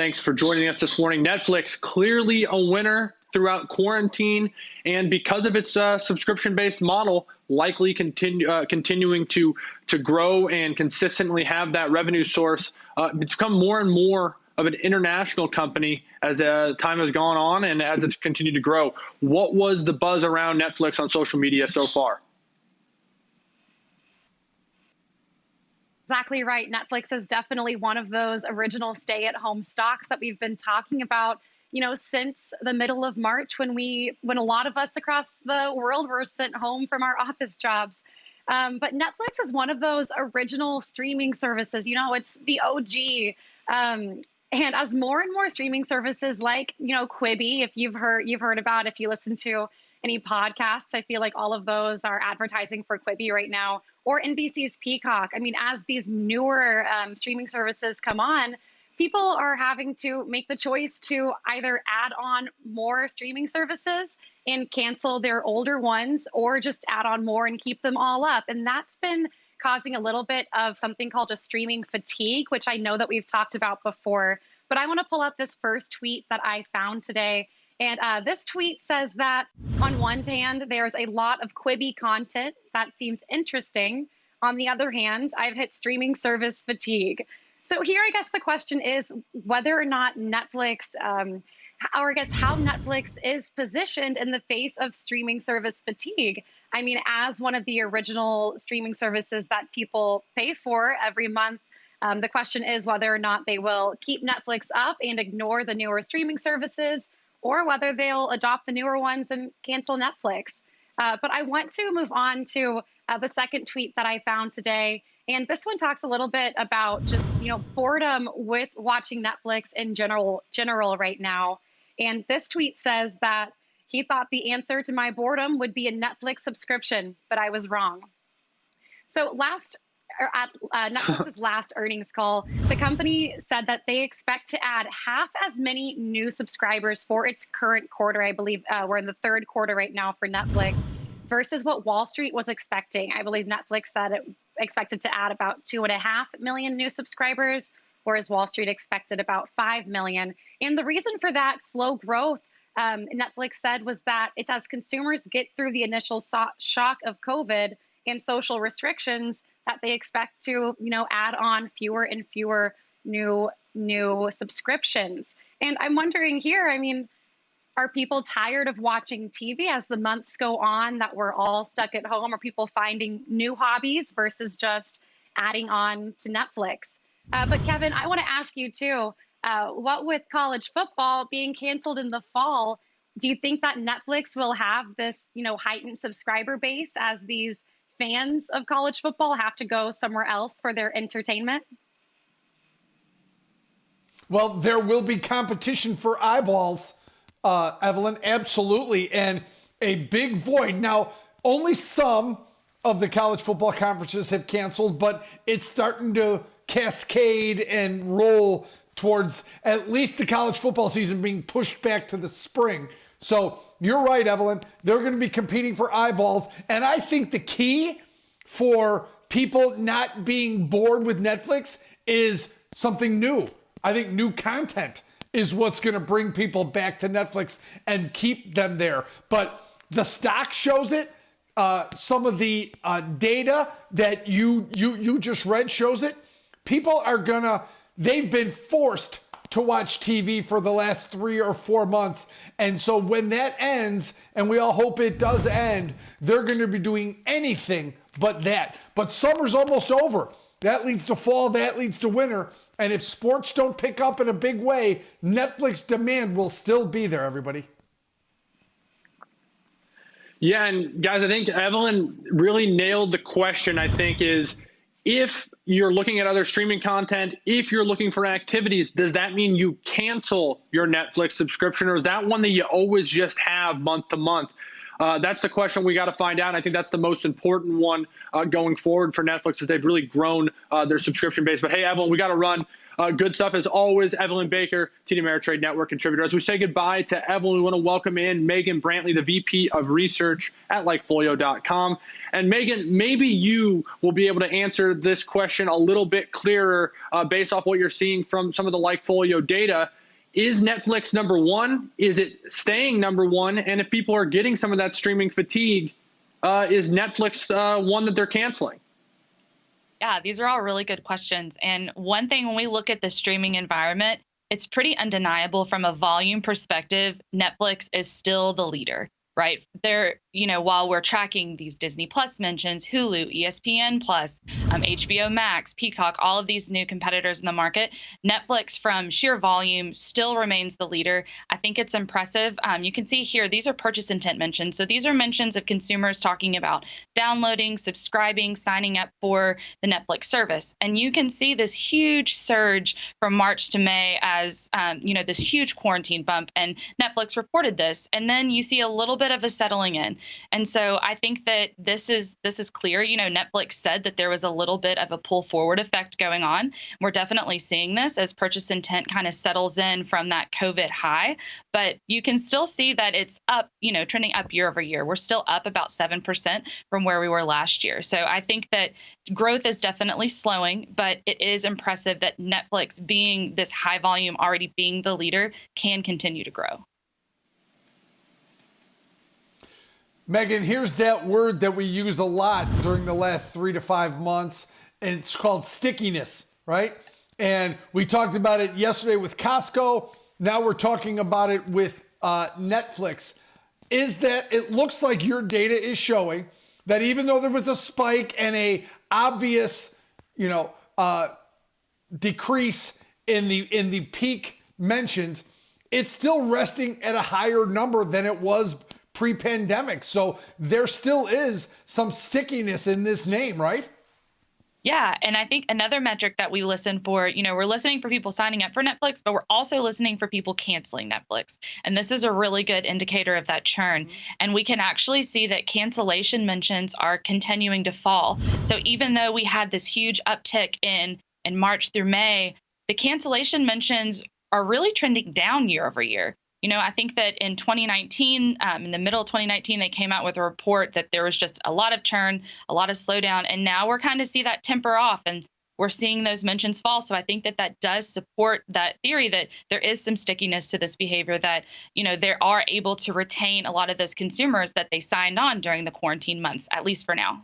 Thanks for joining us this morning. Netflix, clearly a winner throughout quarantine, and because of its subscription-based model, likely continuing to grow and consistently have that revenue source. It's become more and more of an international company as time has gone on and as it's continued to grow. What was the buzz around Netflix on social media so far? Exactly right. Netflix is definitely one of those original stay-at-home stocks that we've been talking about, since the middle of March when a lot of us across the world were sent home from our office jobs. But Netflix is one of those original streaming services. It's the OG. And as more and more streaming services like, Quibi, if you've heard about, if you listen to any podcasts, I feel like all of those are advertising for Quibi right now, or NBC's Peacock. I mean, as these newer streaming services come on, people are having to make the choice to either add on more streaming services and cancel their older ones, or just add on more and keep them all up. And that's been causing a little bit of something called a streaming fatigue, which I know that we've talked about before. But I want to pull up this first tweet that I found today. And this tweet says that on one hand, there's a lot of Quibi content that seems interesting. On the other hand, I've hit streaming service fatigue. So here, I guess the question is whether or not Netflix, or I guess how Netflix is positioned in the face of streaming service fatigue. I mean, as one of the original streaming services that people pay for every month, the question is whether or not they will keep Netflix up and ignore the newer streaming services, or whether they'll adopt the newer ones and cancel Netflix. But I want to move on to the second tweet that I found today. And this one talks a little bit about just, boredom with watching Netflix in general right now. And this tweet says that he thought the answer to my boredom would be a Netflix subscription, but I was wrong. So at Netflix's last earnings call, the company said that they expect to add half as many new subscribers for its current quarter. I believe we're in the third quarter right now for Netflix, versus what Wall Street was expecting. I believe Netflix said it expected to add about 2.5 million new subscribers, whereas Wall Street expected about 5 million. And the reason for that slow growth, Netflix said, was that it's as consumers get through the initial shock of COVID and social restrictions that they expect to, add on fewer and fewer new subscriptions. And I'm wondering here, I mean, are people tired of watching TV as the months go on, that we're all stuck at home? Are people finding new hobbies versus just adding on to Netflix? But Kevin, I want to ask you too, what with college football being canceled in the fall, do you think that Netflix will have this, heightened subscriber base as these fans of college football have to go somewhere else for their entertainment? Well, there will be competition for eyeballs, Evelyn, absolutely, and a big void. Now, only some of the college football conferences have canceled, but it's starting to cascade and roll towards at least the college football season being pushed back to the spring. So you're right, Evelyn. They're going to be competing for eyeballs. And I think the key for people not being bored with Netflix is something new. I think new content is what's going to bring people back to Netflix and keep them there. But the stock shows it. Some of the data that you just read shows it. People are they've been forced to watch TV for the last 3 or 4 months. And so when that ends, and we all hope it does end, they're going to be doing anything but that. But summer's almost over. That leads to fall, that leads to winter. And if sports don't pick up in a big way, Netflix demand will still be there, everybody. Yeah, and guys, I think Evelyn really nailed the question, I think, is if you're looking at other streaming content, if you're looking for activities, does that mean you cancel your Netflix subscription, or is that one that you always just have month to month? That's the question we got to find out. And I think that's the most important one going forward for Netflix, as they've really grown their subscription base. But hey, Evelyn, we got to run. Good stuff as always. Evelyn Baker, TD Ameritrade Network contributor. As we say goodbye to Evelyn, we want to welcome in Megan Brantley, the VP of Research at LikeFolio.com. And Megan, maybe you will be able to answer this question a little bit clearer based off what you're seeing from some of the LikeFolio data. Is Netflix number one? Is it staying number one? And if people are getting some of that streaming fatigue, is Netflix one that they're canceling? Yeah, these are all really good questions. And one thing, when we look at the streaming environment, it's pretty undeniable from a volume perspective, Netflix is still the leader, right? There, while we're tracking these Disney Plus mentions, Hulu, ESPN Plus, HBO Max, Peacock, all of these new competitors in the market, Netflix from sheer volume still remains the leader. I think it's impressive. You can see here, these are purchase intent mentions. So these are mentions of consumers talking about downloading, subscribing, signing up for the Netflix service. And you can see this huge surge from March to May as, this huge quarantine bump. And Netflix reported this. And then you see a little bit of a settling in. And so I think that this is clear. Netflix said that there was a little bit of a pull forward effect going on. We're definitely seeing this as purchase intent kind of settles in from that COVID high. But you can still see that it's up, trending up year over year. We're still up about 7% from where we were last year. So I think that growth is definitely slowing, but it is impressive that Netflix, being this high volume, already being the leader, can continue to grow. Megan, here's that word that we use a lot during the last 3 to 5 months, and it's called stickiness, right? And we talked about it yesterday with Costco. Now we're talking about it with Netflix. Is that it looks like your data is showing that even though there was a spike and a obvious, decrease in the peak mentions, it's still resting at a higher number than it was pre-pandemic. So there still is some stickiness in this name, right? Yeah. And I think another metric that we listen for, we're listening for people signing up for Netflix, but we're also listening for people canceling Netflix. And this is a really good indicator of that churn. And we can actually see that cancellation mentions are continuing to fall. So even though we had this huge uptick in March through May, the cancellation mentions are really trending down year over year. I think that in 2019, in the middle of 2019, they came out with a report that there was just a lot of churn, a lot of slowdown. And now we're kind of see that temper off and we're seeing those mentions fall. So I think that does support that theory that there is some stickiness to this behavior, that, they are able to retain a lot of those consumers that they signed on during the quarantine months, at least for now.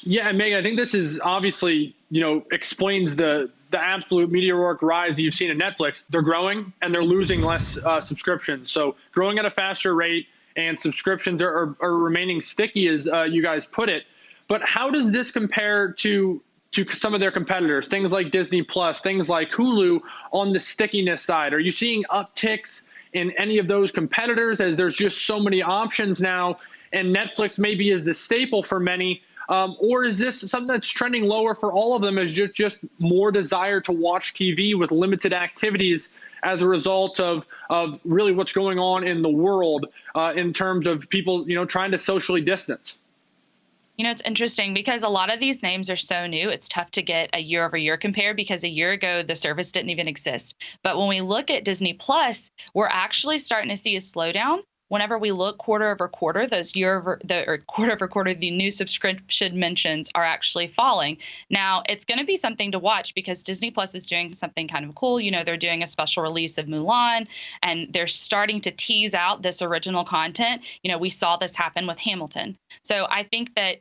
Yeah, and Megan, I think this is obviously, explains the absolute meteoric rise that you've seen in Netflix. They're growing and they're losing less subscriptions. So growing at a faster rate and subscriptions are remaining sticky, as you guys put it. But how does this compare to some of their competitors, things like Disney Plus, things like Hulu on the stickiness side? Are you seeing upticks in any of those competitors, as there's just so many options now and Netflix maybe is the staple for many? Or is this something that's trending lower for all of them, as just more desire to watch TV with limited activities as a result of really what's going on in the world in terms of people, trying to socially distance? It's interesting because a lot of these names are so new. It's tough to get a year over year compare because a year ago, the service didn't even exist. But when we look at Disney Plus, we're actually starting to see a slowdown. Whenever we look quarter over quarter, quarter over quarter, the new subscription mentions are actually falling. Now, it's going to be something to watch because Disney Plus is doing something kind of cool. They're doing a special release of Mulan, and they're starting to tease out this original content. We saw this happen with Hamilton. So I think that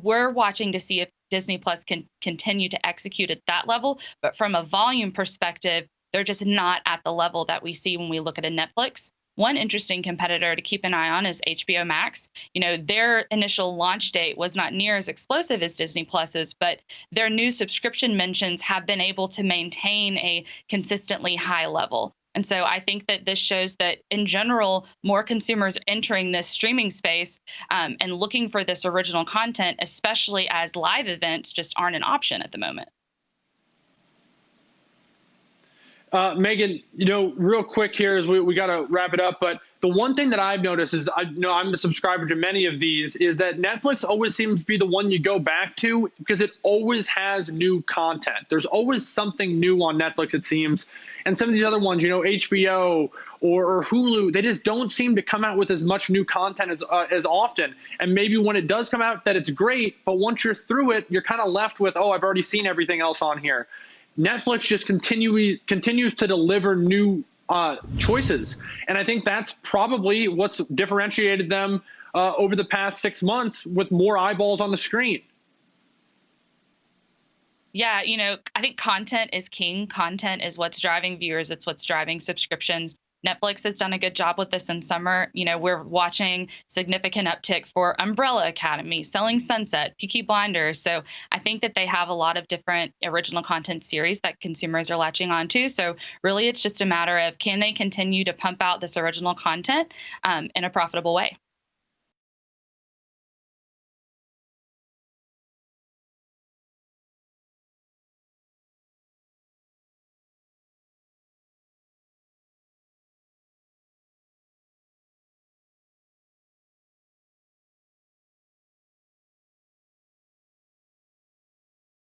we're watching to see if Disney Plus can continue to execute at that level. But from a volume perspective, they're just not at the level that we see when we look at a Netflix. One interesting competitor to keep an eye on is HBO Max. Their initial launch date was not near as explosive as Disney Plus's, but their new subscription mentions have been able to maintain a consistently high level. And so I think that this shows that, in general, more consumers entering this streaming space and looking for this original content, especially as live events just aren't an option at the moment. Megan, real quick here as we got to wrap it up, but the one thing that I've noticed is I'm a subscriber to many of these is that Netflix always seems to be the one you go back to because it always has new content. There's always something new on Netflix, it seems. And some of these other ones, HBO or Hulu, they just don't seem to come out with as much new content as often. And maybe when it does come out that it's great, but once you're through it, you're kind of left with, oh, I've already seen everything else on here. Netflix just continues to deliver new choices. And I think that's probably what's differentiated them over the past 6 months with more eyeballs on the screen. Yeah, I think content is king. Content is what's driving viewers. It's what's driving subscriptions. Netflix has done a good job with this in summer. We're watching significant uptick for Umbrella Academy, Selling Sunset, Peaky Blinders. So I think that they have a lot of different original content series that consumers are latching onto. So really, it's just a matter of can they continue to pump out this original content in a profitable way.